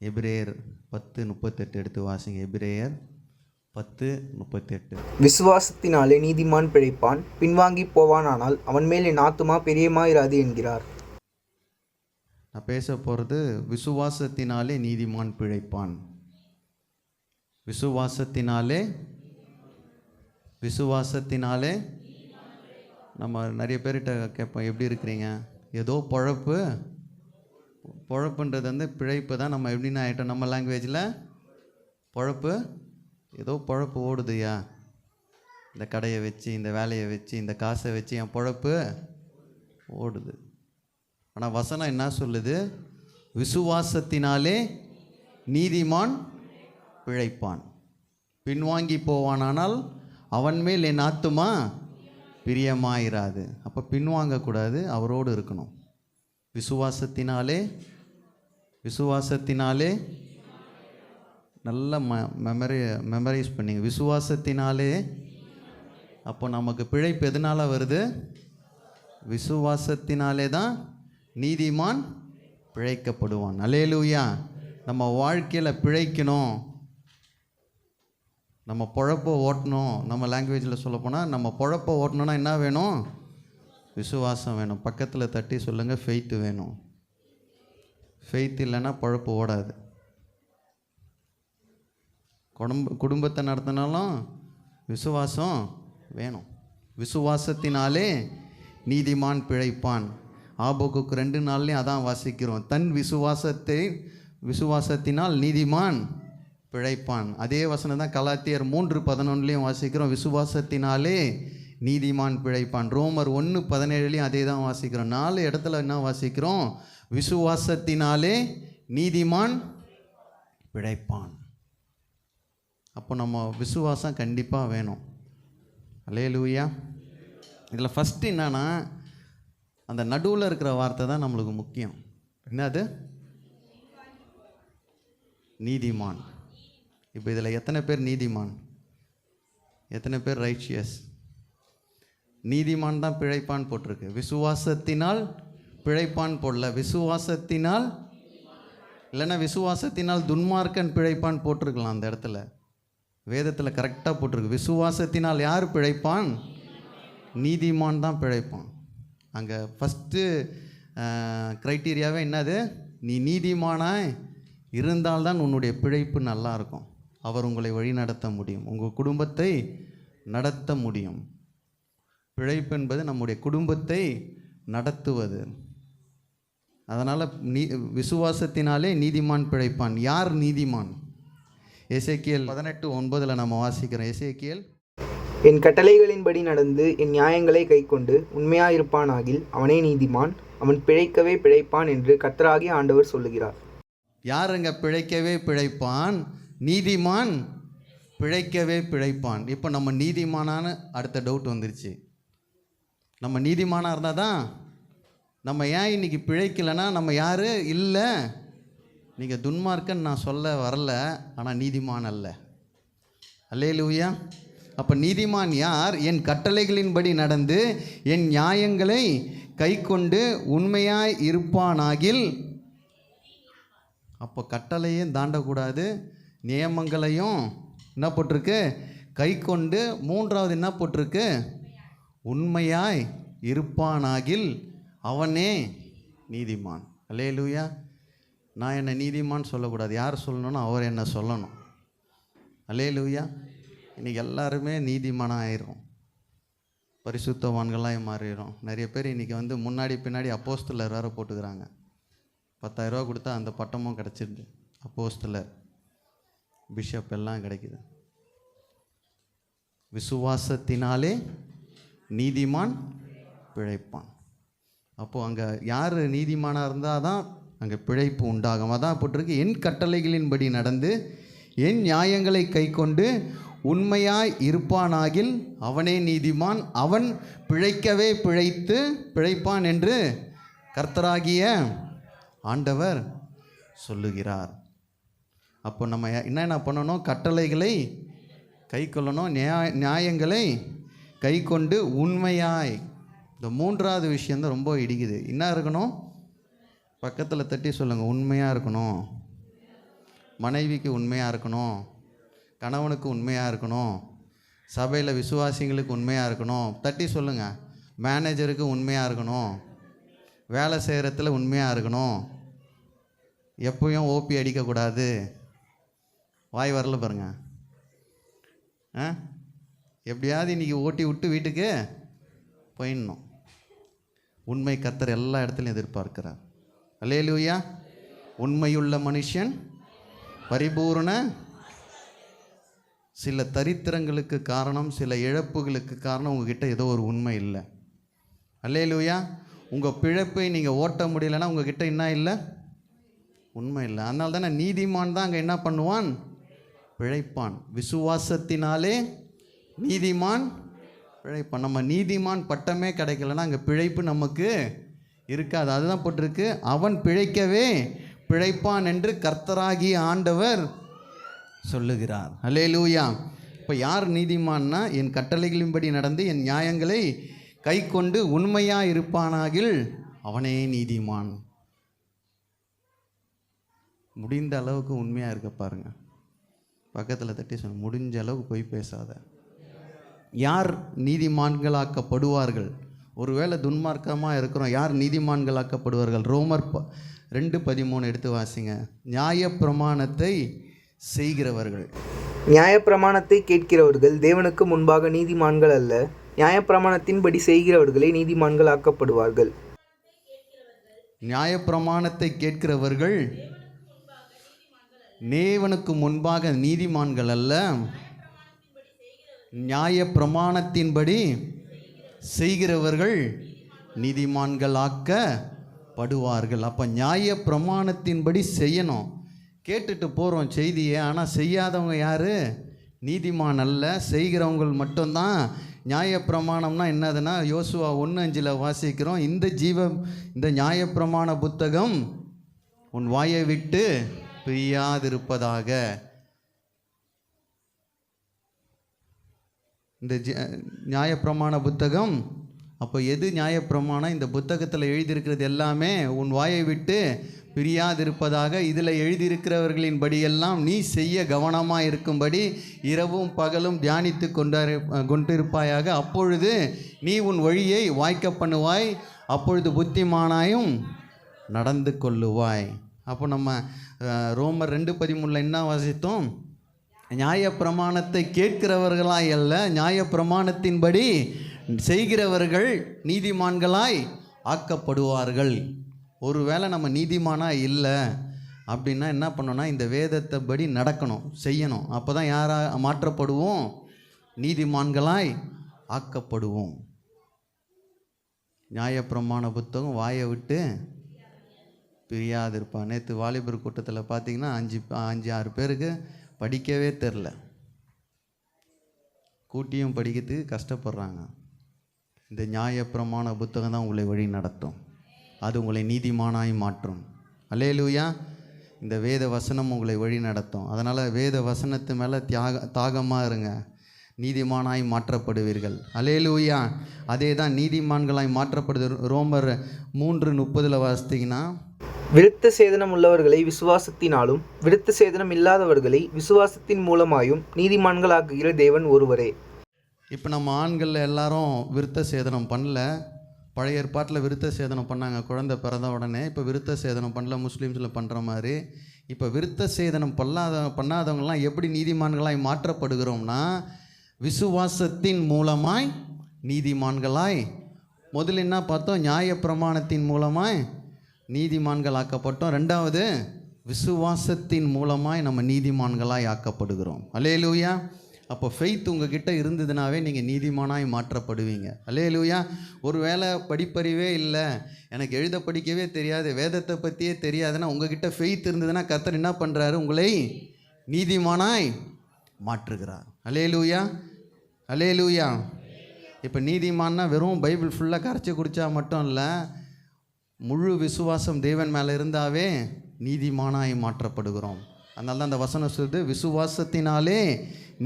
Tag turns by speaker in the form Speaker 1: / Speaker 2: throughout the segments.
Speaker 1: எபிரேயர் 10:38 எடுத்து வாசிங்க. எபிரேயர் 10:38.
Speaker 2: விசுவாசத்தினாலே நீதிமான் பிழைப்பான், பின்வாங்கி போவானானால் அவன் மேல் என் ஆத்துமா பிரியமாயிராது என்கிறார்.
Speaker 1: நான் பேச போகிறது விசுவாசத்தினாலே நீதிமான் பிழைப்பான். விசுவாசத்தினாலே நம்ம நிறைய பேர்கிட்ட கேட்போம், எப்படி இருக்கிறீங்க? ஏதோ பொழப்புன்றது வந்து பிழைப்பு தான். நம்ம எப்படின்னு ஆகிட்டோம், நம்ம லாங்குவேஜில் பொழப்பு, ஏதோ பொழப்பு ஓடுதுயா, இந்த கடையை வச்சு, இந்த வேலையை வச்சு, இந்த காசை வச்சு என் பொழப்பு ஓடுது. ஆனால் வசனம் என்ன சொல்லுது? விசுவாசத்தினாலே நீதிமான் பிழைப்பான், பின்வாங்கி போவானானால் அவன் மேல் என் ஆத்துமா பிரியமாயிராது. அப்போ பின்வாங்கக்கூடாது, அவரோடு இருக்கணும். விசுவாசத்தினாலே நல்லா மெமரைஸ் பண்ணிங்க. விசுவாசத்தினாலே. அப்போ நமக்கு பிழைப்பு எதனால் வருது? விசுவாசத்தினாலே தான் நீதிமான் பிழைக்கப்படுவான். அல்லேலூயா. நம்ம வாழ்க்கையில் பிழைக்கணும், நம்ம பொழப்பை ஓட்டணும். நம்ம லாங்குவேஜில் சொல்லப்போனால் நம்ம பொழப்பை ஓட்டணுன்னா என்ன வேணும்? விசுவாசம் வேணும். பக்கத்தில் தட்டி சொல்லுங்கள், ஃபெய்த்து வேணும். ஃபெய்த் இல்லைன்னா பொழப்பு ஓடாது. குடும்பத்தை நடத்தினாலும் விசுவாசம் வேணும். விசுவாசத்தினாலே நீதிமான் பிழைப்பான். ஆபோக்குக்கு 2:4 அதான் வாசிக்கிறோம். தன் விசுவாசத்தினால் நீதிமான் பிழைப்பான். அதே வசனம் தான் கலாத்தியர் 3:11 வாசிக்கிறோம். விசுவாசத்தினாலே நீதிமான் பிழைப்பான். ரோமர் 1:17 அதே தான் வாசிக்கிறோம். 4 இடத்துல என்ன வாசிக்கிறோம்? விசுவாசத்தினாலே நீதிமான் பிழைப்பான். அப்போ நம்ம விசுவாசம் கண்டிப்பாக வேணும். அல்லேலூயா. இதில் ஃபஸ்ட்டு என்னன்னா, அந்த நடுவில் இருக்கிற வார்த்தை தான் நம்மளுக்கு முக்கியம். என்னது? நீதிமான். இப்போ இதில் எத்தனை பேர் நீதிமான்? எத்தனை பேர் ரைச்சியஸ்? நீதிமான் தான் பிழைப்பான் போட்டிருக்கு. விசுவாசத்தினால் பிழைப்பான் போடல. விசுவாசத்தினால் இல்லைன்னா விசுவாசத்தினால் துன்மார்க்கன் பிழைப்பான் போட்டிருக்கலாம். அந்த இடத்துல வேதத்தில் கரெக்டாக போட்டிருக்கு. விசுவாசத்தினால் யார் பிழைப்பான்? நீதிமான் தான் பிழைப்பான். அங்கே ஃபஸ்ட்டு க்ரைட்டீரியாவே என்னது? நீ நீதிமானாய் இருந்தால்தான் உன்னுடைய பிழைப்பு நல்லா இருக்கும். அவர் உங்களை வழி நடத்த முடியும், உங்கள் குடும்பத்தை நடத்த முடியும். பிழைப்பு என்பது நம்முடைய குடும்பத்தை நடத்துவது. அதனால் விசுவாசத்தினாலே நீதிமான் பிழைப்பான். யார் நீதிமான்? எசேக்கியேல் 18:9 நம்ம வாசிக்கிறோம். எசேக்கியேல்,
Speaker 2: என் கட்டளைகளின்படி நடந்து என் நியாயங்களை கைக்கொண்டு உண்மையாயிருப்பானாகில் அவனே நீதிமான், அவன் பிழைக்கவே பிழைப்பான் என்று கர்த்தராகிய ஆண்டவர் சொல்லுகிறார்.
Speaker 1: யாருங்க பிழைக்கவே பிழைப்பான்? நீதிமான் பிழைக்கவே பிழைப்பான். இப்போ நம்ம நீதிமானான்னு அடுத்த டவுட் வந்துருச்சு. நம்ம நீதிமானாக இருந்தால் தான் நம்ம ஏன் இன்றைக்கி பிழைக்கலைன்னா நம்ம யார் இல்லை. நீங்கள் துன்மார்க்கன்னு நான் சொல்ல வரல, ஆனால் நீதிமான் அல்ல. அல்லேலூயா. அப்போ நீதிமான் யார்? என் கட்டளைகளின்படி நடந்து என் நியாயங்களை கைக்கொண்டு உண்மையாய் இருப்பானாகில். அப்போ கட்டளையும் தாண்டக்கூடாது, நியமங்களையும் என்ன போட்டிருக்கு? கைக்கொண்டு. 3வது என்ன போட்டிருக்கு? உண்மையாய் இருப்பானாகில் அவனே நீதிமான். அல்லேலூயா. நான் என்னை நீதிமான் சொல்லக்கூடாது, யார் சொல்லணும்னு அவர் என்ன சொல்லணும். அல்லேலூயா. இன்றைக்கி எல்லாருமே நீதிமானாக ஆயிரும், பரிசுத்தவான்களாக மாறிடும். நிறைய பேர் இன்றைக்கி வந்து முன்னாடி பின்னாடி அப்போஸ்தலர் வேறு போட்டுக்கிறாங்க. 10,000 ரூபா கொடுத்தா அந்த பட்டமும் கிடச்சிருது. அப்போஸ்தலர், பிஷப் எல்லாம் கிடைக்குது. விசுவாசத்தினாலே நீதிமான் பிழைப்பான். அப்போது அங்கே யார் நீதிமானாக இருந்தால் தான் அங்கே பிழைப்பு உண்டாகும். அதான் போட்டிருக்கு, என் கட்டளைகளின்படி நடந்து என் நியாயங்களை கைக்கொண்டு உண்மையாய் இருப்பானாகில் அவனே நீதிமான், அவன் பிழைக்கவே பிழைப்பான் என்று கர்த்தராகிய ஆண்டவர் சொல்லுகிறார். அப்போ நம்ம என்ன பண்ணணும்? கட்டளைகளை கை கொள்ளணும், நியாயங்களை கை கொண்டு உண்மையாய். இந்த 3வது விஷயந்தான் ரொம்ப இடிக்குது. என்ன இருக்கணும்? பக்கத்தில் தட்டி சொல்லுங்கள், உண்மையாக இருக்கணும். மனைவிக்கு உண்மையாக இருக்கணும், கணவனுக்கு உண்மையாக இருக்கணும், சபையில் விசுவாசிங்களுக்கு உண்மையாக இருக்கணும். தட்டி சொல்லுங்கள். மேனேஜருக்கு உண்மையாக இருக்கணும், வேலை செய்கிறத்துல உண்மையாக இருக்கணும், எப்பயும் ஓபி அடிக்கக்கூடாது. வாய் வரல பாருங்க. எப்படியாவது இன்றைக்கி ஓட்டி விட்டு வீட்டுக்கு போயிடணும். உண்மை கர்த்தர் எல்லா இடத்துலையும் எதிர்பார்க்கிறார். அல்லேலூயா. உண்மையுள்ள மனுஷன் பரிபூரண. சில தரித்திரங்களுக்கு காரணம், சில இழப்புகளுக்கு காரணம் உங்ககிட்ட ஏதோ ஒரு உண்மை இல்லை. அல்லேலூயா. உங்கள் பிழைப்பை நீங்கள் ஓட்ட முடியலைன்னா உங்ககிட்ட என்ன இல்லை? உண்மை இல்லை. அதனால தானே நீதிமான் தான் அங்கே என்ன பண்ணுவான்? பிழைப்பான். விசுவாசத்தினாலே நீதிமான் பிழைப்பான். நம்ம நீதிமான் பட்டமே கிடைக்கலன்னா அங்கே பிழைப்பு நமக்கு இருக்காது. அதுதான் போட்டிருக்கு, அவன் பிழைக்கவே பிழைப்பான் என்று கர்த்தராகிய ஆண்டவர் சொல்லுகிறார். அல்லேலூயா. இப்போ யார் நீதிமான்னா, என் கட்டளைகளின்படி நடந்து என் நியாயங்களை கை கொண்டு உண்மையாக இருப்பானாகில் அவனே நீதிமான். முடிந்த அளவுக்கு உண்மையாக இருக்க பாருங்கள். பக்கத்தில் தட்டி சொன்ன, முடிஞ்ச அளவுக்கு போய் பேசாத. யார் நீதிமான்களாக்கப்படுவார்கள்? ஒருவேளை துன்மார்க்கமாக இருக்கிறோம், யார் நீதிமான்களாக்கப்படுவார்கள்? ரோமர் 2:13 எடுத்து வாசிங்க. நியாயப்பிரமாணத்தை செய்கிறவர்கள்.
Speaker 2: நியாயப்பிரமாணத்தை கேட்கிறவர்கள் தேவனுக்கு முன்பாக நீதிமான்கள் அல்ல, நியாயப்பிரமாணத்தின்படி செய்கிறவர்களே நீதிமான்கள் ஆக்கப்படுவார்கள்.
Speaker 1: நியாயப்பிரமாணத்தை கேட்கிறவர்கள் தேவனுக்கு முன்பாக நீதிமான்கள் அல்ல, நியாயப்பிரமாணத்தின்படி செய்கிறவர்கள் நீதிமான்கள் ஆக்கப்படுவார்கள். அப்போ நியாயப்பிரமாணத்தின்படி செய்யணும். கேட்டுட்டு போகிறோம் செய்தியை, ஆனால் செய்யாதவங்க யார்? நீதிமான் அல்ல, செய்கிறவங்க மட்டும்தான். நியாயப்பிரமாணம்னா என்னதுன்னா, யோசுவா 1:5 வாசிக்கிறோம், இந்த நியாயப்பிரமாண புத்தகம் உன் வாயை விட்டு பிரியாதிருப்பதாக. இந்த நியாயப்பிரமாண புத்தகம், அப்போ எது நியாயப்பிரமாணம்? இந்த புத்தகத்தில் எழுதியிருக்கிறது எல்லாமே உன் வாயை விட்டு பிரியாதிருப்பதாக. இதில் எழுதியிருக்கிறவர்களின் படியெல்லாம் நீ செய்ய கவனமாக இருக்கும்படி இரவும் பகலும் தியானித்து கொண்டிருப்பாயாக. அப்பொழுது நீ உன் வழியை வாய்க்க பண்ணுவாய், அப்பொழுது புத்திமானாயும் நடந்து கொள்ளுவாய். அப்போ நம்ம ரோமர் 2:13 என்ன வாசித்தோம்? நியாயப்பிரமாணத்தை கேட்கிறவர்களாய் அல்ல, நியாயப்பிரமாணத்தின்படி செய்கிறவர்கள் நீதிமான்களாய் ஆக்கப்படுவார்கள். ஒருவேளை நம்ம நீதிமானாக இல்லை அப்படின்னா என்ன பண்ணணும்னா, இந்த வேதத்தை படி நடக்கணும், செய்யணும். அப்போ தான் யாராக மாற்றப்படுவோம்? நீதிமான்களாய் ஆக்கப்படுவோம். நியாயப்பிரமாண புத்தகம் வாயை விட்டு பிரியாதிருப்பான். நேற்று வாலிபர் கூட்டத்தில் பார்த்தீங்கன்னா 5-6 பேருக்கு படிக்கவே தெரில, கூட்டியும் படிக்கிறதுக்கு கஷ்டப்படுறாங்க. இந்த நியாயப்பிரமாண புத்தகம் தான் உங்களை வழி நடத்தும், அது உங்களை நீதிமானாய் மாற்றும். அல்லேலூயா. இந்த வேத வசனம் உங்களை வழி நடத்தும். அதனால் வேத வசனத்து மேலே தாகமாக இருங்க, நீதிமானாய் மாற்றப்படுவீர்கள். அல்லேலூயா. அதே தான் நீதிமான்களாய் மாற்றப்படுது. ரோமர் 3:30 வாசித்தீங்கன்னா,
Speaker 2: விருத்த சேதனம் உள்ளவர்களை விசுவாசத்தினாலும் விருத்த சேதனம் இல்லாதவர்களை விசுவாசத்தின் மூலமாயும் நீதிமான்களாக்குகிற தேவன் ஒருவரே.
Speaker 1: இப்போ நம்ம ஆண்களில் எல்லாரும் விருத்த சேதனம் பண்ணல. பழைய ஏற்பாட்டில் விருத்த சேதனம் பண்ணாங்க குழந்தை பிறந்த உடனே. இப்போ விருத்த சேதனம் பண்ணல, முஸ்லீம்ஸில் பண்ணுற மாதிரி. இப்போ விருத்த சேதனம் பண்ணாதவங்களாம் எப்படி நீதிமான்களாய் மாற்றப்படுகிறோம்னா, விசுவாசத்தின் மூலமாய் நீதிமான்களாய். முதல்ல என்ன பார்த்தோம்? நியாயப்பிரமாணத்தின் மூலமாய் நீதிமான்கள் ஆக்கப்பட்டோம். ரெண்டாவது, விசுவாசத்தின் மூலமாய் நம்ம நீதிமான்களாய் ஆக்கப்படுகிறோம். அல்லேலூயா. அப்போ ஃபெய்த் உங்ககிட்ட இருந்ததுனாவே நீங்கள் நீதிமானாய் மாற்றப்படுவீங்க. அல்லேலூயா. ஒரு வேளை படிப்பறிவே இல்லை, எனக்கு எழுத படிக்கவே தெரியாது, வேதத்தை பற்றியே தெரியாதுன்னா, உங்ககிட்ட ஃபெய்த் இருந்ததுன்னா கர்த்தர் என்ன பண்ணுறாரு? உங்களை நீதிமானாய் மாற்றுகிறார். அல்லேலூயா. அல்லேலூயா. இப்போ நீதிமான்னா வெறும் பைபிள் ஃபுல்லாக கரைச்சி குடித்தா மட்டும் இல்லை, முழு விசுவாசம் தேவன் மேலே இருந்தாவே நீதிமானாய் மாற்றப்படுகிறோம். அதனால தான் அந்த வசனம் சொல்லுது, விசுவாசத்தினாலே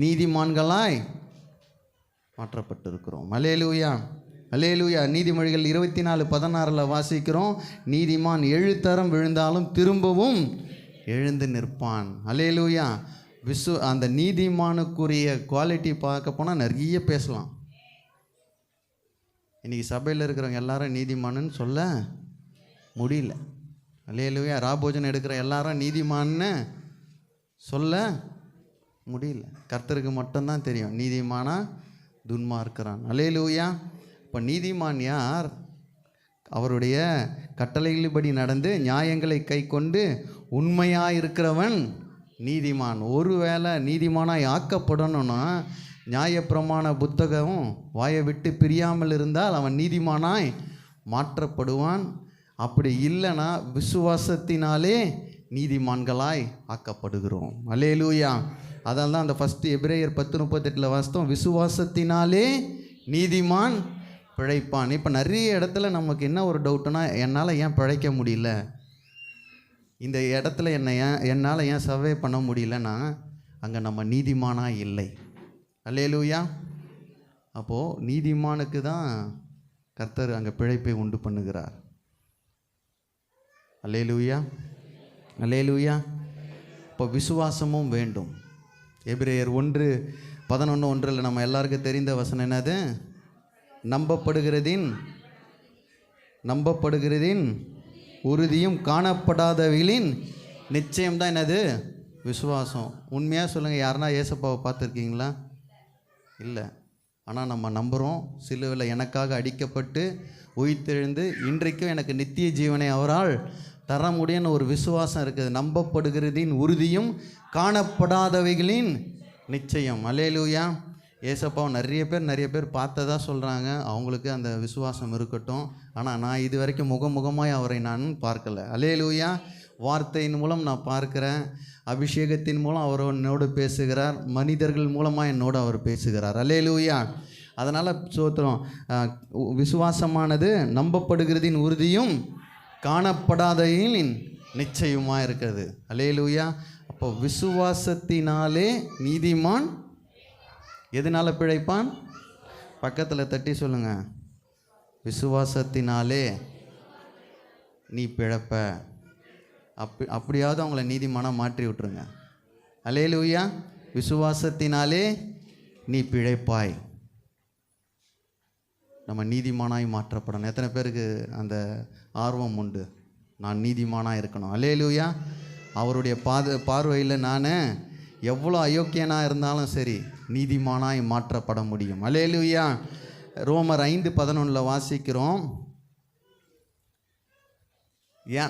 Speaker 1: நீதிமான்களாய் மாற்றப்பட்டிருக்கிறோம். அல்லேலூயா. அல்லேலூயா. நீதிமொழிகள் 24:16 வாசிக்கிறோம், நீதிமான் 7 தரம் விழுந்தாலும் திரும்பவும் எழுந்து நிற்பான். அல்லேலூயா. அந்த நீதிமானுக்குரிய குவாலிட்டி பார்க்க போனால் நிறைய பேசலாம். இன்றைக்கி சபையில் இருக்கிறவங்க எல்லாரும் நீதிமானுன்னு சொல்ல முடியல. அல்லேலூயா. ராபோஜன் எடுக்கிற எல்லாரும் நீதிமான்னு சொல்ல முடியல. கர்த்தருக்கு மட்டும்தான் தெரியும் நீதிமானா துன்மார்க்கறான். அல்லேலூயா. இப்போ நீதிமான் யார்? அவருடைய கட்டளைகளின்படி நடந்து நியாயங்களை கை கொண்டு உண்மையாக இருக்கிறவன் நீதிமான். ஒருவேளை நீதிமானாய் ஆக்கப்படணும்னா நியாயப்பிரமாண புத்தகம் வாயை விட்டு பிரியாமல் இருந்தால் அவன் நீதிமானாய் மாற்றப்படுவான். அப்படி இல்லைன்னா விசுவாசத்தினாலே நீதிமான்களாய் ஆக்கப்படுகிறோம். அல்லேலூயா. அதனால தான் அந்த ஃபஸ்ட்டு எபிரேயர் 10:38 வாசித்தோம், விசுவாசத்தினாலே நீதிமான் பிழைப்பான். இப்போ நிறைய இடத்துல நமக்கு என்ன ஒரு டவுட்டுனா, என்னால் ஏன் பிழைக்க முடியல, இந்த இடத்துல என்னால் ஏன் சர்வே பண்ண முடியலன்னா அங்கே நம்ம நீதிமானாக இல்லை. அல்லேலூயா. அப்போது நீதிமானுக்கு தான் கர்த்தர் அங்கே பிழைப்பை உண்டு பண்ணுகிறார். அல்லேலூயா. அல்லேலூயா. இப்போ விசுவாசமும் வேண்டும். எபிரேயர் 1:11 நம்ம எல்லாருக்கும் தெரிந்த வசனம் என்னது? நம்பப்படுகிறதின் உறுதியும் காணப்படாதவைகளின் நிச்சயம்தான் என்னது? விசுவாசம். உண்மையாக சொல்லுங்கள், யாருன்னா ஏசப்பாவை பார்த்துருக்கீங்களா? இல்லை. ஆனால் நம்ம நம்புகிறோம். சிலுவையில் எனக்காக அடிக்கப்பட்டு உயிர்த்தெழுந்து இன்றைக்கும் எனக்கு நித்திய ஜீவனை அவரால் தர முடியும்னு ஒரு விசுவாசம் இருக்குது. நம்பப்படுகிறதின் உறுதியும் காணப்படாதவைகளின் நிச்சயம். அல்லேலூயா. ஏசப்பாவை நிறைய பேர் பார்த்ததா சொல்கிறாங்க. அவங்களுக்கு அந்த விசுவாசம் இருக்கட்டும். ஆனால் நான் இது வரைக்கும் முகமுகமாய் அவரை நான் பார்க்கலை. அல்லேலூயா. வார்த்தையின் மூலம் நான் பார்க்குறேன். அபிஷேகத்தின் மூலம் அவர் என்னோடு பேசுகிறார். மனிதர்கள் மூலமாக என்னோடு அவர் பேசுகிறார். அல்லேலூயா. அதனால் சோத்திரம். விசுவாசமானது நம்பப்படுகிறதின் உறுதியும் காணப்படாததின் நிச்சயமாக இருக்கிறது. அல்லேலூயா. அப்போ விசுவாசத்தினாலே நீதிமான் எதனால் பிழைப்பான்? பக்கத்தில் தட்டி சொல்லுங்கள், விசுவாசத்தினாலே நீ பிழைப்ப. அப்படியாவது அவங்கள நீதிமானாக மாற்றி விட்டுருங்க. அல்லேலூயா. விசுவாசத்தினாலே நீ பிழைப்பாய். நம்ம நீதிமானாய் மாற்றப்படணும். எத்தனை பேருக்கு அந்த ஆர்வம் உண்டு? நான் நீதிமானாக இருக்கணும். அல்லேலூயா. அவருடைய பார்வையில் நான் எவ்வளோ அயோக்கியனாக இருந்தாலும் சரி நீதிமானாய் மாற்றப்பட முடியும். அல்லேலூயா. ரோமர் 5:11 வாசிக்கிறோம்.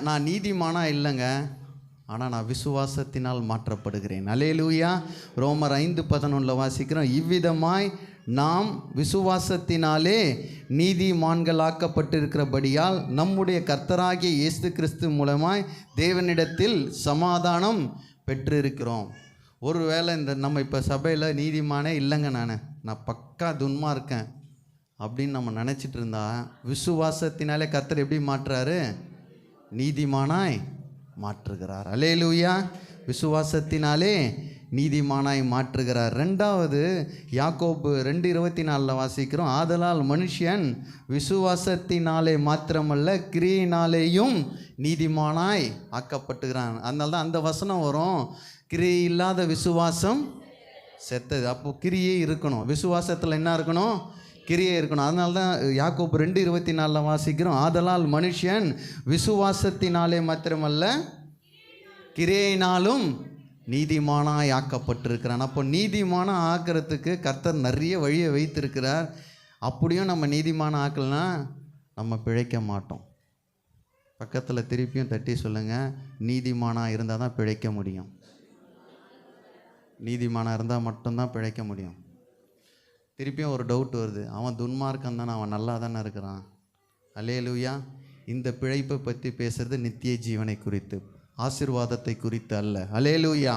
Speaker 1: நான் நீதிமானாக இல்லைங்க, ஆனால் நான் விசுவாசத்தினால் மாற்றப்படுகிறேன். அல்லேலூயா. ரோமர் 5:11 வாசிக்கிறோம். இவ்விதமாய் நாம் விசுவாசத்தினாலே நீதிமான்களாக்கப்பட்டிருக்கிறபடியால் நம்முடைய கர்த்தராகிய இயேசு கிறிஸ்து மூலமாய் தேவனிடத்தில் சமாதானம் பெற்றிருக்கிறோம். ஒருவேளை நம்ம இப்போ சபையில் நீதிமானே இல்லைங்க, நான் பக்கா துன்மார்க்கேன் அப்படின்னு நம்ம நினச்சிட்டு இருந்தா, விசுவாசத்தினாலே கர்த்தர் எப்படி மாற்றுறாரு? நீதிமானாய் மாற்றுகிறார். அல்லேலூயா. விசுவாசத்தினாலே நீதிமானாய் மாற்றுகிறார். ரெண்டாவது யாக்கோபு 2:24 வாசிக்கிறோம். ஆதலால் மனுஷன் விசுவாசத்தினாலே மாத்திரமல்ல கிரியினாலேயும் நீதிமானாய் ஆக்கப்பட்டுகிறான். அதனால தான் அந்த வசனம் வரும், கிரியை இல்லாத விசுவாசம் செத்தது. அப்போது கிரியே இருக்கணும். விசுவாசத்தில் என்ன இருக்கணும்? கிரியை இருக்கணும். அதனால தான் யாக்கோபு 2:24 வாசிக்கிறோம். ஆதலால் மனுஷன் விசுவாசத்தினாலே மாத்திரமல்ல கிரியினாலும் நீதிமானாய் ஆக்கப்பட்டிருக்கிறான். அப்போ நீதிமானாக ஆக்கிறதுக்கு கர்த்தர் நிறைய வழியை வைத்திருக்கிறார். அப்படியும் நம்ம நீதிமான ஆக்கலைன்னா நம்ம பிழைக்க மாட்டோம். பக்கத்தில் திருப்பியும் தட்டி சொல்லுங்கள், நீதிமானாக இருந்தால் தான் பிழைக்க முடியும். நீதிமானாக இருந்தால் மட்டும்தான் பிழைக்க முடியும். திருப்பியும் ஒரு டவுட் வருது, அவன் துன்மார்க்கன் தானே, அவன் நல்லா தானே இருக்கிறான். அல்லேலூயா. இந்த பிழைப்பை பற்றி பேசுகிறது நித்திய ஜீவனை குறித்து, ஆசீர்வாதத்தை குறித்து அல்ல. அல்லேலூயா.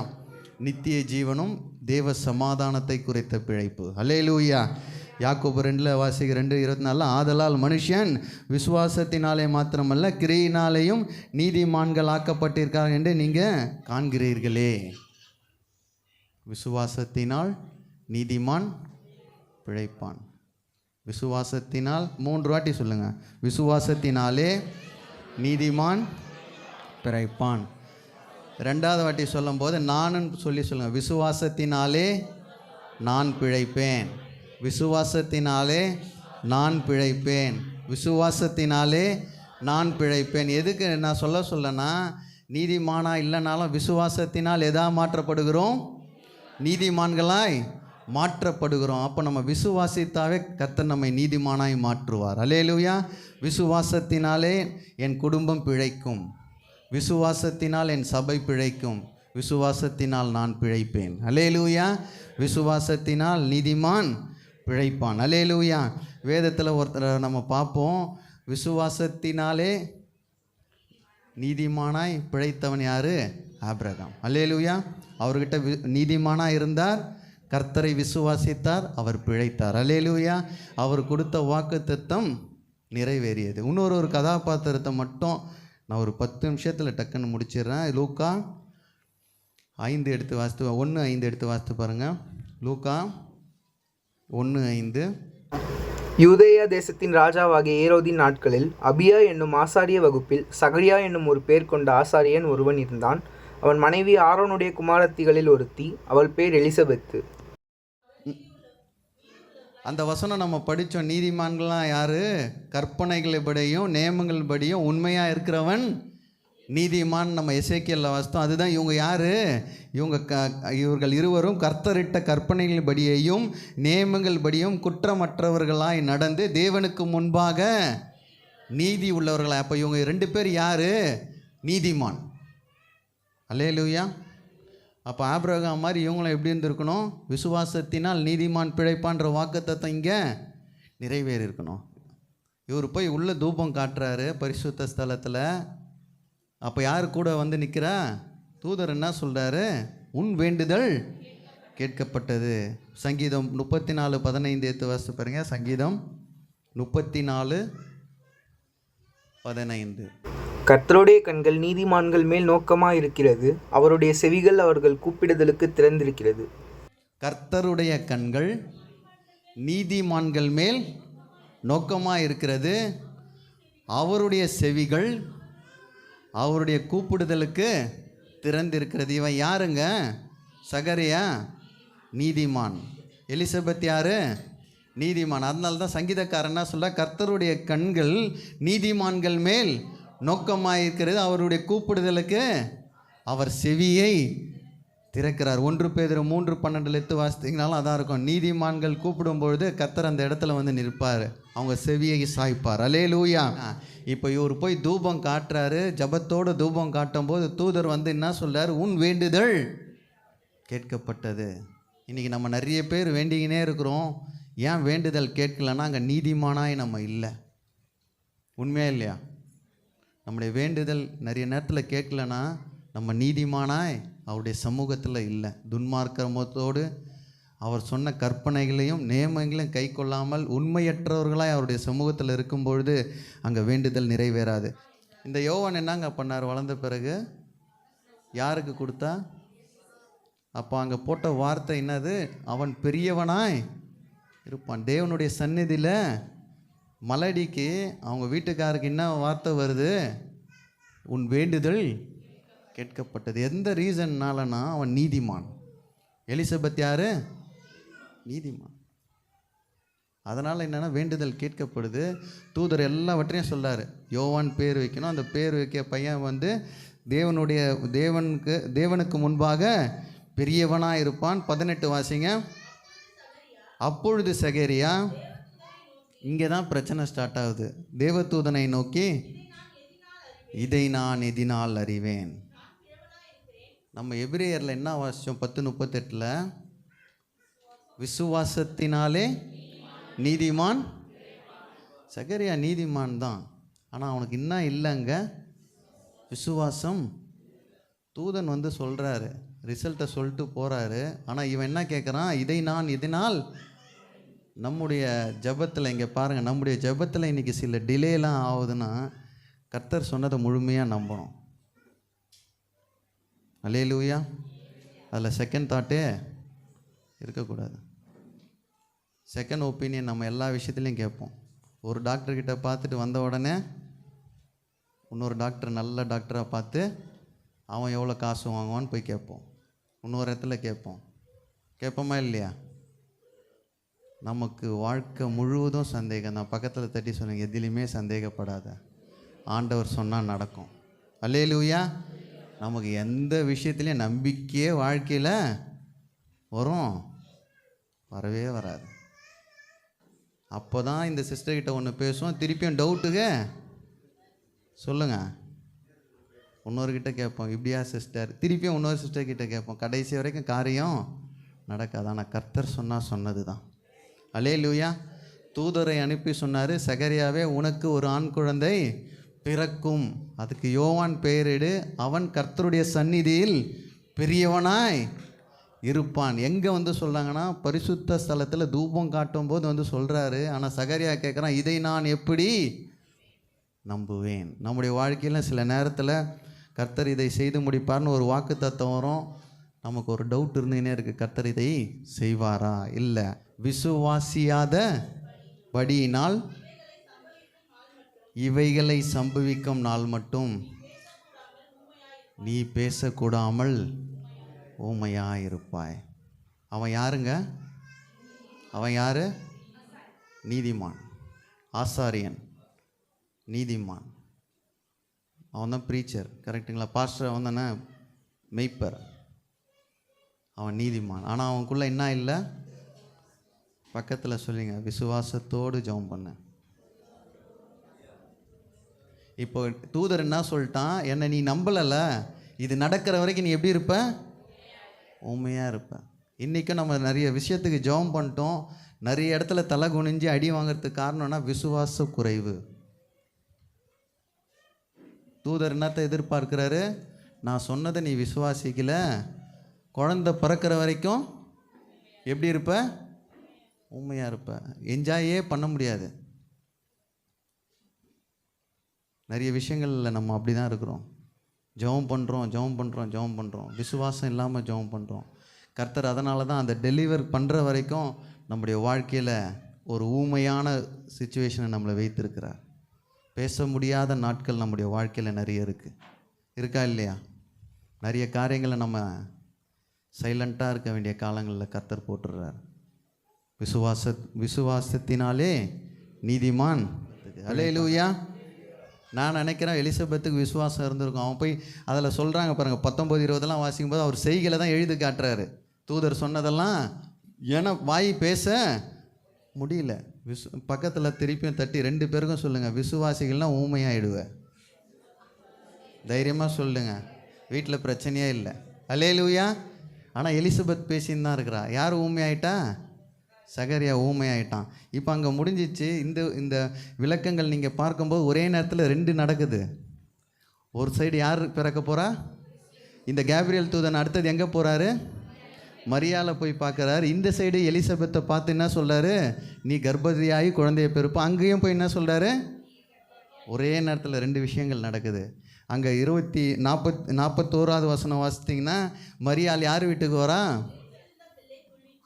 Speaker 1: நித்திய ஜீவனும் தேவ சமாதானத்தை குறித்த பிழைப்பு. அல்லேலூயா. யாக்கோபு 2:24 ஆதலால் மனுஷன் விசுவாசத்தினாலே மாத்திரமல்ல கிரியினாலேயும் நீதிமான்கள் ஆக்கப்பட்டிருக்கார் என்று நீங்கள் காண்கிறீர்களே. விசுவாசத்தினால் நீதிமான் பிழைப்பான். விசுவாசத்தினால் 3 வாட்டி சொல்லுங்கள், விசுவாசத்தினாலே நீதிமான் பிழைப்பான். ரெண்டாவது வாட்டி சொல்லும்போது நானுன்னு சொல்லுங்கள். விசுவாசத்தினாலே நான் பிழைப்பேன், விசுவாசத்தினாலே நான் பிழைப்பேன், விசுவாசத்தினாலே நான் பிழைப்பேன். எதுக்கு நான் சொல்லனா, நீதிமானா இல்லைனாலும் விசுவாசத்தினால் எதா மாற்றப்படுகிறோம்? நீதிமான்களாய் மாற்றப்படுகிறோம். அப்போ நம்ம விசுவாசித்தாவே கர்த்தர் நம்மை நீதிமானாய் மாற்றுவார். அல்லேலூயா. விசுவாசத்தினாலே என் குடும்பம் பிழைக்கும், விசுவாசத்தினால் என் சபை பிழைக்கும், விசுவாசத்தினால் நான் பிழைப்பேன். அல்லேலூயா. விசுவாசத்தினால் நீதிமான் பிழைப்பான். அல்லேலூயா. வேதத்தில் ஒருத்தர் நம்ம பார்ப்போம், விசுவாசத்தினாலே நீதிமானாய் பிழைத்தவன் யார்? ஆபிரகாம். அல்லேலூயா. அவர்கிட்ட நீதிமானாக இருந்தார், கர்த்தரை விசுவாசித்தார், அவர் பிழைத்தார். அல்லேலூயா. அவர் கொடுத்த வாக்குத்தத்தம் நிறைவேறியது. இன்னொரு கதாபாத்திரத்தை மட்டும் நான் ஒரு 10 நிமிஷத்தில் டக்குன்னு முடிச்சிடுறேன். லூக்கா 5 எடுத்து வாசித்து 1:5 எடுத்து வாசித்து பாருங்கள். லூக்கா 1:5.
Speaker 2: யூதேயா தேசத்தின் ராஜாவாகிய ஏரோதின் நாட்களில் அபியா என்னும் ஆசாரிய வகுப்பில் சகரியா என்னும் ஒரு பேர் கொண்ட ஆசாரியன் ஒருவன் இருந்தான். அவன் மனைவி ஆரோனுடைய குமாரத்திகளில் ஒருத்தி, அவள் பேர் எலிசபெத்து.
Speaker 1: அந்த வசனம் நம்ம படித்தோம். நீதிமான்கள்லாம் யார்? கற்பனைகள் படியும் நியமங்கள் படியும் உண்மையாக இருக்கிறவன் நீதிமான். நம்ம எசேக்கியேலில் வாசித்தோம். அதுதான் இவங்க யார்? இவர்கள் இருவரும் கர்த்தரிட்ட கற்பனைகள் படியையும் நியமங்கள் படியும் குற்றமற்றவர்களாய் நடந்து தேவனுக்கு முன்பாக நீதி உள்ளவர்களாய். அப்போ இவங்க 2 பேர் யார்? நீதிமான். அல்லேலூயா. அப்போ ஆபிரகாம் மாதிரி இவங்களும் எப்படி இருந்திருக்கணும்? விசுவாசத்தினால் நீதிமான் பிழைப்பான்ற வாக்குத்தத்தம் இங்கே நிறைவேறி இருக்கணும். இவர் போய் உள்ள தூபம் காட்டுறாரு பரிசுத்த ஸ்தலத்தில். அப்போ யார் கூட வந்து நிற்கிறா? தூதர் என்ன சொல்கிறாரு? உன் வேண்டுதல் கேட்கப்பட்டது. சங்கீதம் 34:15 எடுத்து வாசித்து பாருங்க. சங்கீதம் 34:15.
Speaker 2: கர்த்தருடைய கண்கள் நீதிமான்கள் மேல் நோக்கமாக இருக்கிறது, அவருடைய செவிகள் அவர்கள் கூப்பிடுதலுக்கு திறந்திருக்கிறது.
Speaker 1: கர்த்தருடைய கண்கள் நீதிமான்கள் மேல் நோக்கமாக இருக்கிறது, அவருடைய செவிகள் அவருடைய கூப்பிடுதலுக்கு திறந்திருக்கிறது. இவன் யாருங்க? சகரியா நீதிமான், எலிசபெத் யாரு? நீதிமான். அதனால தான் சங்கீதக்காரன்னா சொல்ல, கர்த்தருடைய கண்கள் நீதிமான்கள் மேல் நோக்கமாக இருக்கிறது, அவருடைய கூப்பிடுதலுக்கு அவர் செவியை திறக்கிறார். 1 பேதுரு 3:12 எடுத்து வாசித்தீங்கனாலும் அதான் இருக்கும். நீதிமான்கள் கூப்பிடும்பொழுது கர்த்தர் அந்த இடத்துல வந்து நிற்பார், அவங்க செவியை சாய்ப்பார். அல்லேலூயா. இப்போ இவர் போய் தூபம் காட்டுறாரு. ஜபத்தோடு தூபம் காட்டும் போது தூதர் வந்து என்ன சொல்கிறார்? உன் வேண்டுதல் கேட்கப்பட்டது. இன்றைக்கி நம்ம நிறைய பேர் வேண்டிக்கினே இருக்கிறோம். ஏன் வேண்டுதல் கேட்கலன்னா அங்கே நீதிமானாய் நம்ம இல்லை. உண்மையா இல்லையா? நம்முடைய வேண்டுதல் நிறைய நேரத்தில் கேட்கலன்னா நம்ம நீதிமானாய் அவருடைய சமூகத்தில் இல்லை. துன்மார்க்கமத்தோடு அவர் சொன்ன கற்பனைகளையும் நியமங்களையும் கை கொள்ளாமல் உண்மையற்றவர்களாய் அவருடைய சமூகத்தில் இருக்கும்பொழுது அங்கே வேண்டுதல் நிறைவேறாது. இந்த யோவான் என்னங்க பண்ணார்? வளர்ந்த பிறகு யாருக்கு கொடுத்தா? அப்போ அங்கே போட்ட வார்த்தை என்னது? அவன் பெரியவனாய் இருப்பான். தேவனுடைய சந்நிதியில் மலடிக்கு அவங்க வீட்டுக்காருக்கு என்ன வார்த்தை வருது? உன் வேண்டுதல் கேட்கப்பட்டது. எந்த ரீசன்னாலனா அவன் நீதிமான். எலிசபெத் யார்? நீதிமான். அதனால் என்னென்னா வேண்டுதல் கேட்கப்படுது. தூதர் எல்லாவற்றையும் சொல்கிறார். யோவான் பேர் வைக்கணும். அந்த பேர் வைக்க பையன் வந்து தேவனுக்கு முன்பாக பெரியவனாக இருப்பான். 18 வாசிங்க. அப்பொழுது சகரியா, இங்கே தான் பிரச்சனை ஸ்டார்ட் ஆகுது. தேவதூதனை நோக்கி, இதை நான் எதினால் அறிவேன். நம்ம எபிரேயரில் என்ன வாசித்தோம்? 10:38 விசுவாசத்தினாலே நீதிமான். சகரியா நீதிமான் தான், ஆனால் அவனுக்கு இன்னும் இல்லைங்க விசுவாசம். தூதன் வந்து சொல்கிறாரு, ரிசல்ட்டை சொல்லிட்டு போகிறாரு. ஆனால் இவன் என்ன கேட்குறான்? இதை நான் இதனால். நம்முடைய ஜபத்தில் இங்கே பாருங்கள், நம்முடைய ஜபத்தில் இன்றைக்கி சில டிலேலாம் ஆகுதுன்னா கர்த்தர் சொன்னதை முழுமையாக நம்பணும். அல்லேலூயா. அதில் செகண்ட் தாட்டே இருக்கக்கூடாது. செகண்ட் ஒப்பீனியன் நம்ம எல்லா விஷயத்துலையும் கேட்போம். ஒரு டாக்டர்கிட்ட பார்த்துட்டு வந்த உடனே இன்னொரு டாக்டர் நல்ல டாக்டராக பார்த்து அவன் எவ்வளோ காசு வாங்குவான்னு போய் கேட்போம். இன்னொரு இடத்துல கேட்போமா இல்லையா? நமக்கு வாழ்க்கை முழுவதும் சந்தேகம் தான். பக்கத்தில் தட்டி சொன்னீங்க, எதிலையுமே சந்தேகப்படாத, ஆண்டவர் சொன்னால் நடக்கும். அல்லேலூயா. நமக்கு எந்த விஷயத்துலையும் நம்பிக்கையே வாழ்க்கையில் வரும்? வரவே வராது. அப்போ தான் இந்த சிஸ்டர்கிட்ட ஒன்று பேசுவோம், திருப்பியும் டவுட்டுக்கு சொல்லுங்கள், இன்னொருக்கிட்ட கேட்போம், இப்படியா சிஸ்டர், திருப்பியும் இன்னொரு சிஸ்டர்கிட்ட கேட்போம், கடைசி வரைக்கும் காரியம் நடக்காது. ஆனால் கர்த்தர் சொன்னது தான். அல்லேலூயா. தூதரை அனுப்பி சொன்னார், சகரியாவே உனக்கு ஒரு ஆண் குழந்தை பிறக்கும், அதுக்கு யோவான் பெயரிடு, அவன் கர்த்தருடைய சந்நிதியில் பெரியவனாய் இருப்பான். எங்கே வந்து சொல்கிறாங்கன்னா, பரிசுத்த ஸ்தலத்தில் தூபம் காட்டும் போது வந்து சொல்கிறாரு. ஆனால் சகரியா கேட்குறான், இதை நான் எப்படி நம்புவேன்? நம்முடைய வாழ்க்கையில் சில நேரத்தில் கர்த்தர் இதை செய்து முடிப்பார்னு ஒரு வாக்கு தத்துவம் வரும், நமக்கு ஒரு டவுட் இருந்துகினே இருக்குது, கர்த்தர் இதை செய்வாரா? இல்லை. விசுவாசியாத படியினால் இவைகளை சம்பவிக்கும் நாள் மட்டும் நீ பேசக்கூடாமல் ஊமையாயிருப்பாய். அவன் யாருங்க? அவன் யாரு? நீதிமான், ஆசாரியன், நீதிமான். அவன் தான் ப்ரீச்சர், கரெக்டுங்களா? பாஸ்டர் அவன் தானே மெய்ப்பர். அவன் நீதிமான். ஆனால் அவனுக்குள்ளே என்ன இல்லை? பக்கத்தில் சொல்லிங்க, விசுவாசத்தோடு ஜெபம் பண்ண. இப்போ தூதர் என்ன சொல்லிட்டான், என்னை நீ நம்பலல்ல, இது நடக்கிற வரைக்கும் நீ எப்படி இருப்ப? உண்மையாக இருப்ப. இன்றைக்கும் நம்ம நிறைய விஷயத்துக்கு ஜெபம் பண்ணிட்டோம், நிறைய இடத்துல தலை குனிஞ்சு அடி வாங்கிறதுக்கு காரணம்னா விசுவாச குறைவு. தூதர் என்னத்தை எதிர்பார்க்கிறாரு? நான் சொன்னதை நீ விசுவாசிக்கல, குழந்தை பிறக்கிற வரைக்கும் எப்படி இருப்ப? உண்மையாக இருப்ப. என்ஜாயே பண்ண முடியாது. நிறைய விஷயங்களில் நம்ம அப்படி தான் இருக்கிறோம். ஜெபம் பண்ணுறோம், விசுவாசம் இல்லாமல் ஜெபம் பண்ணுறோம். கர்த்தர் அதனால தான் அந்த டெலிவர் பண்ணுற வரைக்கும் நம்முடைய வாழ்க்கையில் ஒரு ஊமையான சிச்சுவேஷனை நம்மளை வைத்திருக்கிறார். பேச முடியாத நாட்கள் நம்முடைய வாழ்க்கையில் நிறைய இருக்கா இல்லையா? நிறைய காரியங்களை நம்ம சைலண்ட்டாக இருக்க வேண்டிய காலங்களில் கர்த்தர் போட்டுடுறார். விசுவாசத்தினாலே நீதிமான். அல்லேலூயா. நான் நினைக்கிறேன் எலிசபெத்துக்கு விசுவாசம் இருந்திருக்கும். அவன் போய் அதில் சொல்கிறாங்க பாருங்கள், 19-20 வாசிக்கும் போது அவர் செய்களை தான் எழுதி காட்டுறாரு. தூதர் சொன்னதெல்லாம் ஏன்னா வாய் பேச முடியல. பக்கத்தில் திருப்பியும் தட்டி 2 பேருக்கும் சொல்லுங்கள், விசுவாசிகள்லாம் ஊமையாயிடுவேன். தைரியமாக சொல்லுங்கள், வீட்டில் பிரச்சனையே இல்லை. அல்லேலூயா. ஆனால் எலிசபெத் பேசின்னு தான் இருக்கிறா. யார் ஊமையாயிட்டா? சகரியா ஊமையாயிட்டான். இப்போ அங்கே முடிஞ்சிச்சு. இந்த விளக்கங்கள் நீங்கள் பார்க்கும்போது ஒரே நேரத்தில் 2 நடக்குது. ஒரு சைடு யார் பிறக்க போகிறா? இந்த கேப்ரியல் தூதன் அடுத்தது எங்கே போகிறாரு? மரியாதை போய் பார்க்குறாரு. இந்த சைடு எலிசபெத்தை பார்த்து என்ன சொல்கிறாரு? நீ கர்ப்பவதியாகி குழந்தைய பிறப்பு. அங்கேயும் போய் என்ன சொல்கிறாரு? ஒரே நேரத்தில் 2 விஷயங்கள் நடக்குது. அங்கே 41வது வசனம் வாசித்திங்கன்னா, மரியாள் யார் வீட்டுக்கு வரா?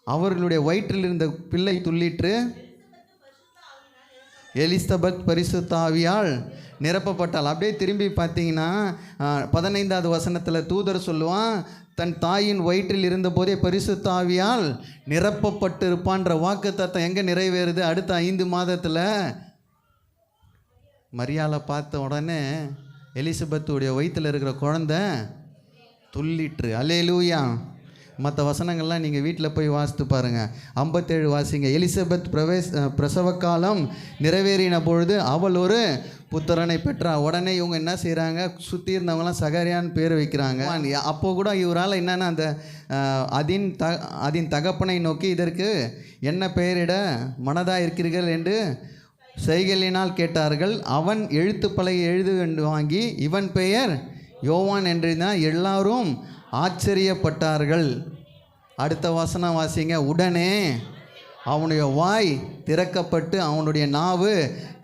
Speaker 1: அவர்களுடைய வயிற்றில் இருந்த பிள்ளை துள்ளிற்று, எலிசபெத் பரிசுத்த ஆவியால் நிரப்பப்பட்டாள். அப்படியே திரும்பி பார்த்தீங்கன்னா 15வது வசனத்தில் தூதர் சொல்லுவான், தன் தாயின் வயிற்றில் இருந்தபோதே பரிசுத்த ஆவியால் நிரப்பப்பட்டிருப்பான்ற வாக்கு தத்தம் எங்கே நிறைவேறுது? அடுத்த 5 மாதத்தில். மரியாளை பார்த்த உடனே எலிசபெத்துடைய வயிற்றில் இருக்கிற குழந்தை துள்ளிற்று. அல்லேலூயா. மற்ற வசனங்கள்லாம் நீங்கள் வீட்டில் போய் வாசித்து பாருங்கள். 57 வாசிங்க. எலிசபெத் பிரசவ காலம் நிறைவேறின பொழுது அவள் ஒரு புத்திரனை பெற்றா. உடனே இவங்க என்ன செய்கிறாங்க? சுற்றி இருந்தவங்களாம் சகரியான்னு பேர் வைக்கிறாங்க. அப்போது கூட இவரால் என்னென்னா அந்த அதின் தகப்பனை நோக்கி இதற்கு என்ன பெயரிட மனதாக இருக்கிறீர்கள் என்று செய்கையினால் கேட்டார்கள். அவன் எழுத்துப்பலகை எழுது வாங்கி இவன் பெயர் யோவான் என்றிருந்தான். எல்லாரும் ஆச்சரியப்பட்டார்கள். அடுத்த வசனம் வாசிங்க. உடனே அவனுடைய வாய் திறக்கப்பட்டு அவனுடைய நாவு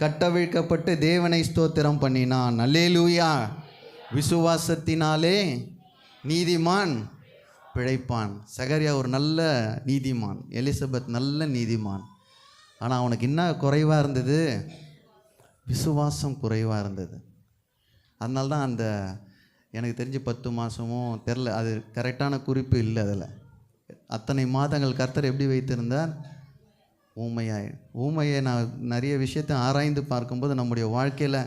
Speaker 1: கட்டவிழ்க்கப்பட்டு தேவனை ஸ்தோத்திரம் பண்ணினான். அல்லேலூயா. விசுவாசத்தினாலே நீதிமான் பிழைப்பான். சகரியா ஒரு நல்ல நீதிமான், எலிசபெத் நல்ல நீதிமான். ஆனால் அவனுக்கு என்ன குறைவாக இருந்தது? விசுவாசம் குறைவாக இருந்தது. அதனால்தான் அந்த எனக்கு தெரிஞ்சு 10 மாதமோ தெரில, அது கரெக்டான குறிப்பு இல்லை அதில். அத்தனை மாதங்கள் கர்த்தர் எப்படி வைத்திருந்தார்? ஊமையை நான் நிறைய விஷயத்தை ஆராய்ந்து பார்க்கும்போது நம்முடைய வாழ்க்கையில்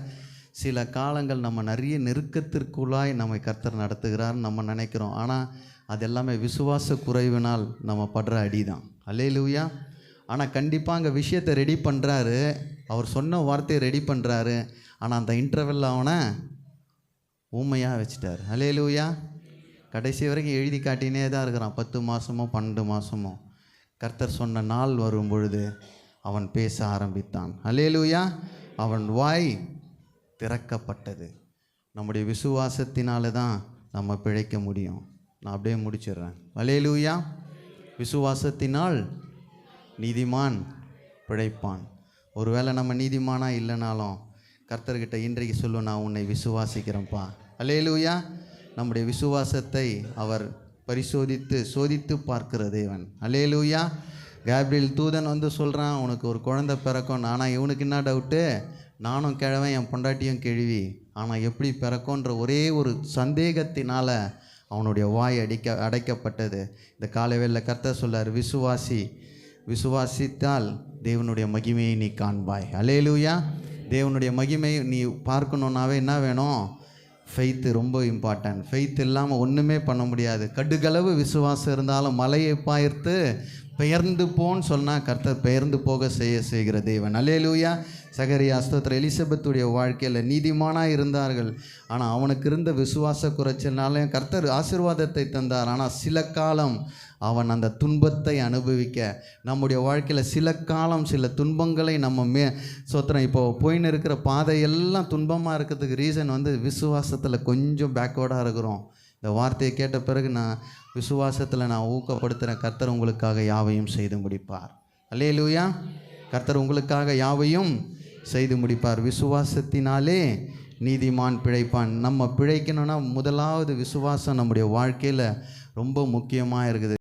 Speaker 1: சில காலங்கள் நம்ம நிறைய நெருக்கத்திற்குள்ளாய் நம்மை கர்த்தர் நடத்துகிறார்னு நம்ம நினைக்கிறோம். ஆனால் அது எல்லாமே விசுவாச குறைவினால் நம்ம படுற அடி தான். அல்லேலூயா. ஆனால் கண்டிப்பாக அங்கே விஷயத்தை ரெடி பண்ணுறாரு, அவர் சொன்ன வார்த்தையை ரெடி பண்ணுறாரு. ஆனால் அந்த இன்டர்வெல்ல அவனை ஊமையாக வச்சுட்டார். அல்லேலூயா. கடைசி வரைக்கும் எழுதி காட்டினே தான் இருக்கிறான். 10 மாதமோ 12 மாதமோ கர்த்தர் சொன்ன நாள் வரும் பொழுது அவன் பேச ஆரம்பித்தான். அல்லேலூயா. அவன் வாய் திறக்கப்பட்டது. நம்முடைய விசுவாசத்தினால தான் நம்ம பிழைக்க முடியும். நான் அப்படியே முடிச்சிடுறேன். அல்லேலூயா. விசுவாசத்தினால் நீதிமான் பிழைப்பான். ஒருவேளை நம்ம நீதிமானாக இல்லைனாலும் கர்த்தர்கிட்ட இன்றைக்கு சொல்லுவோம், நான் உன்னை விசுவாசிக்கிறேன்ப்பா. அல்லேலூயா. நம்முடைய விசுவாசத்தை அவர் பரிசோதித்து சோதித்து பார்க்கிற தேவன். அல்லேலூயா. கேப்ரியல் தூதன் வந்து சொல்கிறான், உனக்கு ஒரு குழந்தை பிறக்கும். ஆனால் இவனுக்கு என்ன டவுட்டு? நானும் கிழவன், என் பொண்டாட்டியும் கிழவி, ஆனால் எப்படி பிறக்கும்ன்ற ஒரே ஒரு சந்தேகத்தினால் அவனுடைய வாய் அடைக்கப்பட்டது. இந்த காலைவேளையில் கர்த்தர் சொல்லார், விசுவாசித்தால் தேவனுடைய மகிமையை நீ காண்பாய். அல்லேலூயா. தேவனுடைய மகிமையை நீ பார்க்கணுன்னாவே என்ன வேணும்? ஃபெய்த்து ரொம்ப இம்பார்ட்டன்ட். ஃபெய்த் இல்லாமல் ஒன்றுமே பண்ண முடியாது. கடுகளவு விசுவாசம் இருந்தாலும் மலையை பார்த்து பெயர்ந்து போன்னு சொன்னால் கர்த்தர் பெயர்ந்து போக செய்கிற தேவன். அல்லேலூயா. சகரியா ஸ்தோத்திரம். எலிசபெத்துடைய வாழ்க்கையில் நீதிமானாக இருந்தார்கள், ஆனால் அவனுக்கு இருந்த விசுவாச குறைச்சல்னால கர்த்தர் ஆசீர்வாதத்தை தந்தார். ஆனால் சில காலம் அவன் அந்த துன்பத்தை அனுபவிக்க, நம்முடைய வாழ்க்கையில் சில காலம் சில துன்பங்களை நம்ம சோத்திரம் இப்போது போயின்னு இருக்கிற பாதையெல்லாம் துன்பமாக இருக்கிறதுக்கு ரீசன் வந்து விசுவாசத்தில் கொஞ்சம் பேக்வேர்டாக இருக்கிறோம். இந்த வார்த்தையை கேட்ட பிறகு நான் விசுவாசத்தில் நான் ஊக்கப்படுத்துகிறேன். கர்த்தர் உங்களுக்காக யாவையும் செய்து முடிப்பார். அல்லேலூயா. கர்த்தர் உங்களுக்காக யாவையும் செய்து முடிப்பார். விசுவாசத்தினாலே நீதிமான் பிழைப்பான். நம்ம பிழைக்கணும்னா முதலாவது விசுவாசம் நம்முடைய வாழ்க்கையில் ரொம்ப முக்கியமாக இருக்குது.